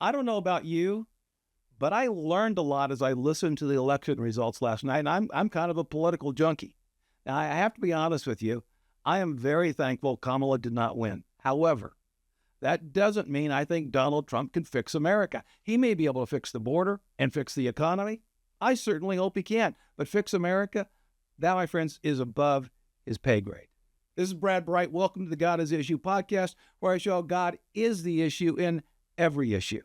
I don't know about you, but I learned a lot as I listened to the election results last night. And I'm kind of a political junkie. Now, I have to be honest with you. I am very thankful Kamala did not win. However, that doesn't mean I think Donald Trump can fix America. He may be able to fix the border and fix the economy. I certainly hope he can. But fix America, that, my friends, is above his pay grade. This is Brad Bright. Welcome to the God is Issue podcast, where I show how God is the issue in every issue.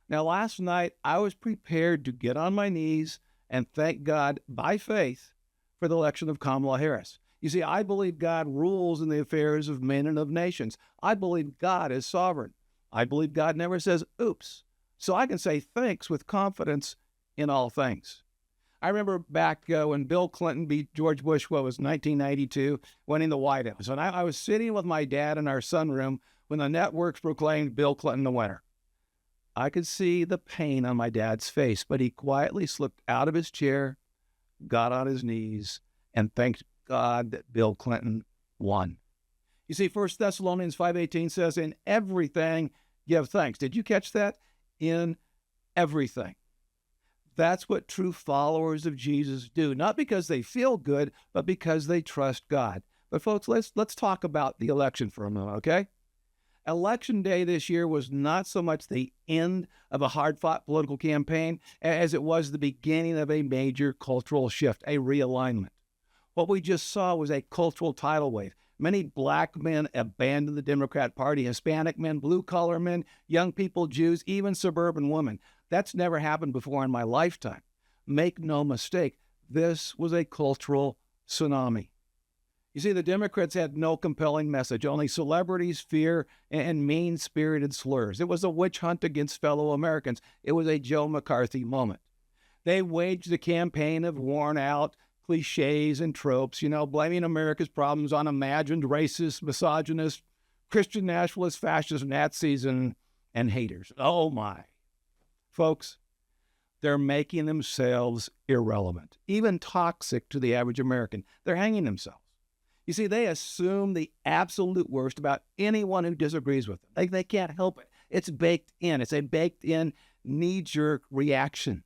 Now, last night, I was prepared to get on my knees and thank God by faith for the election of Kamala Harris. You see, I believe God rules in the affairs of men and of nations. I believe God is sovereign. I believe God never says, oops. So I can say thanks with confidence in all things. I remember back when Bill Clinton beat George Bush, what was 1992, winning the White House. And I was sitting with my dad in our sunroom when the networks proclaimed Bill Clinton the winner. I could see the pain on my dad's face, but he quietly slipped out of his chair, got on his knees, and thanked God that Bill Clinton won. You see, 1 Thessalonians 5:18 says, in everything give thanks. Did you catch that? In everything. That's what true followers of Jesus do, not because they feel good, but because they trust God. But folks, let's talk about the election for a moment, okay? Election day this year was not so much the end of a hard-fought political campaign as it was the beginning of a major cultural shift, a realignment. What we just saw was a cultural tidal wave. Many black men abandoned the Democrat Party, Hispanic men, blue-collar men, young people, Jews, even suburban women. That's never happened before in my lifetime. Make no mistake, this was a cultural tsunami. You see, the Democrats had no compelling message, only celebrities, fear, and mean-spirited slurs. It was a witch hunt against fellow Americans. It was a Joe McCarthy moment. They waged a campaign of worn-out cliches and tropes, blaming America's problems on imagined racist, misogynist, Christian nationalist, fascist, Nazis, and haters. Oh, my. Folks, they're making themselves irrelevant, even toxic to the average American. They're hanging themselves. You see, they assume the absolute worst about anyone who disagrees with them. They can't help it. It's baked in. It's a baked-in knee-jerk reaction.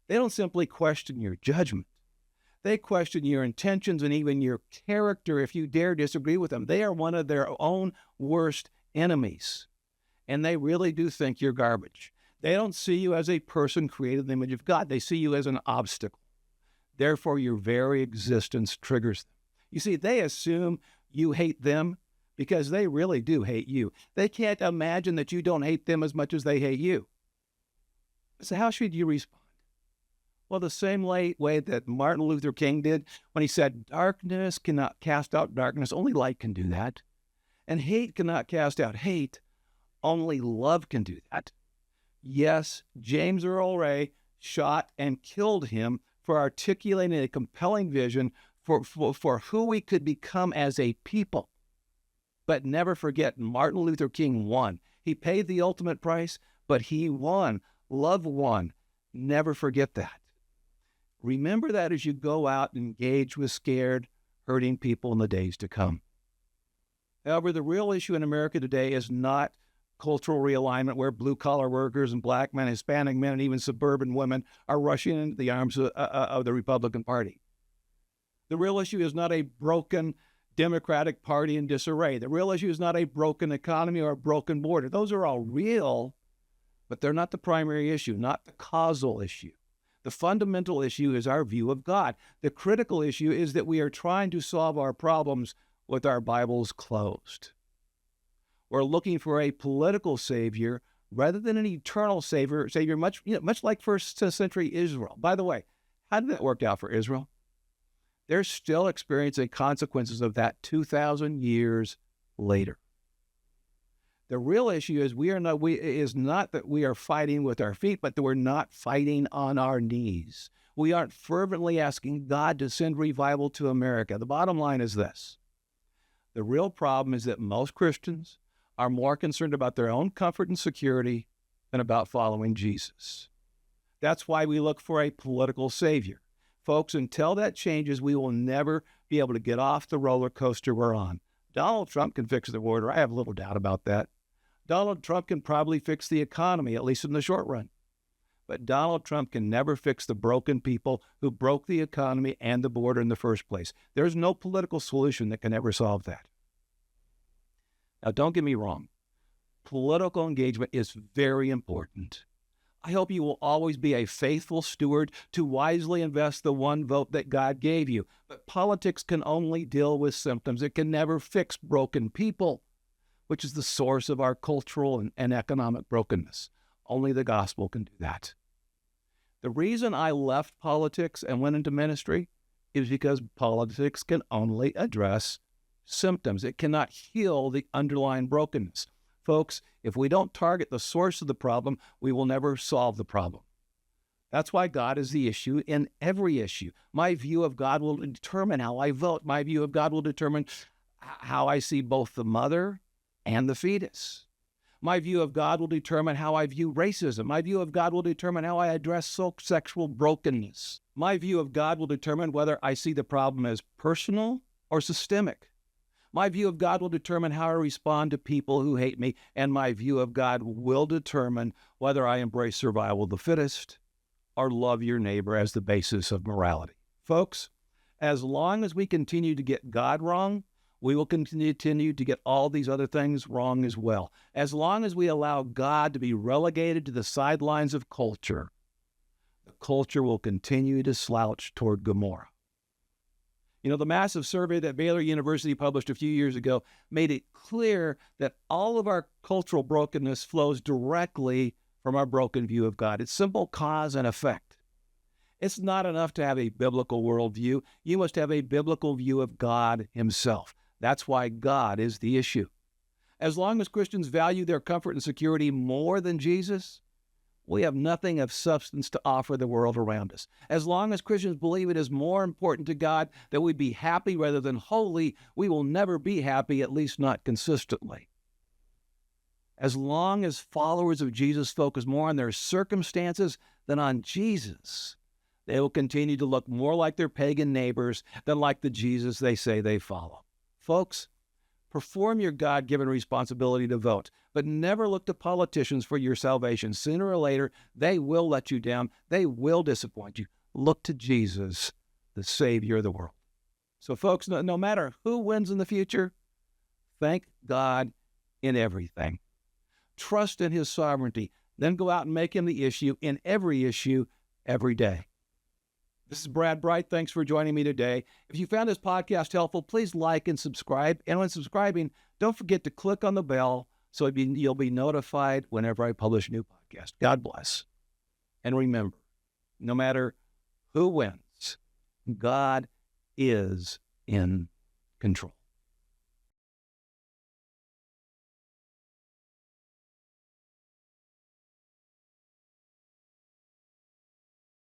They don't simply question your judgment. They question your intentions and even your character if you dare disagree with them. They are one of their own worst enemies, and they really do think you're garbage. They don't see you as a person created in the image of God. They see you as an obstacle. Therefore, your very existence triggers them. You see, they assume you hate them because they really do hate you. They can't imagine that you don't hate them as much as they hate you. So how should you respond? Well, the same way that Martin Luther King did when he said, darkness cannot cast out darkness, only light can do that. And hate cannot cast out hate, only love can do that. Yes, James Earl Ray shot and killed him for articulating a compelling vision for who we could become as a people. But never forget, Martin Luther King won. He paid the ultimate price, but he won. Love won. Never forget that. Remember that as you go out and engage with scared, hurting people in the days to come. However, the real issue in America today is not cultural realignment where blue-collar workers and black men, Hispanic men, and even suburban women are rushing into the arms of the Republican Party. The real issue is not a broken Democratic Party in disarray. The real issue is not a broken economy or a broken border. Those are all real, but they're not the primary issue, not the causal issue. The fundamental issue is our view of God. The critical issue is that we are trying to solve our problems with our Bibles closed. We're looking for a political savior rather than an eternal savior much like first century Israel. By the way, how did that work out for Israel? They're still experiencing consequences of that 2,000 years later. The real issue is not that we are fighting with our feet, but that we're not fighting on our knees. We aren't fervently asking God to send revival to America. The bottom line is this. The real problem is that most Christians are more concerned about their own comfort and security than about following Jesus. That's why we look for a political savior. Folks, until that changes, we will never be able to get off the roller coaster we're on. Donald Trump can fix the border. I have little doubt about that. Donald Trump can probably fix the economy, at least in the short run. But Donald Trump can never fix the broken people who broke the economy and the border in the first place. There's no political solution that can ever solve that. Now, don't get me wrong. Political engagement is very important. I hope you will always be a faithful steward to wisely invest the one vote that God gave you. But politics can only deal with symptoms. It can never fix broken people, which is the source of our cultural and economic brokenness. Only the gospel can do that. The reason I left politics and went into ministry is because politics can only address symptoms. It cannot heal the underlying brokenness. Folks, if we don't target the source of the problem, we will never solve the problem. That's why God is the issue in every issue. My view of God will determine how I vote. My view of God will determine how I see both the mother and the fetus. My view of God will determine how I view racism. My view of God will determine how I address sexual brokenness. My view of God will determine whether I see the problem as personal or systemic. My view of God will determine how I respond to people who hate me, and my view of God will determine whether I embrace survival of the fittest or love your neighbor as the basis of morality. Folks, as long as we continue to get God wrong, we will continue to get all these other things wrong as well. As long as we allow God to be relegated to the sidelines of culture, the culture will continue to slouch toward Gomorrah. You know, the massive survey that Baylor University published a few years ago made it clear that all of our cultural brokenness flows directly from our broken view of God. It's simple cause and effect. It's not enough to have a biblical worldview. You must have a biblical view of God himself. That's why God is the issue. As long as Christians value their comfort and security more than Jesus, we have nothing of substance to offer the world around us. As long as Christians believe it is more important to God that we be happy rather than holy, we will never be happy, at least not consistently. As long as followers of Jesus focus more on their circumstances than on Jesus, they will continue to look more like their pagan neighbors than like the Jesus they say they follow. Folks, perform your God-given responsibility to vote, but never look to politicians for your salvation. Sooner or later, they will let you down. They will disappoint you. Look to Jesus, the Savior of the world. So folks, no matter who wins in the future, thank God in everything. Trust in his sovereignty. Then go out and make him the issue in every issue every day. This is Brad Bright. Thanks for joining me today. If you found this podcast helpful, please like and subscribe. And when subscribing, don't forget to click on the bell so you'll be notified whenever I publish a new podcast. God bless. And remember, no matter who wins, God is in control.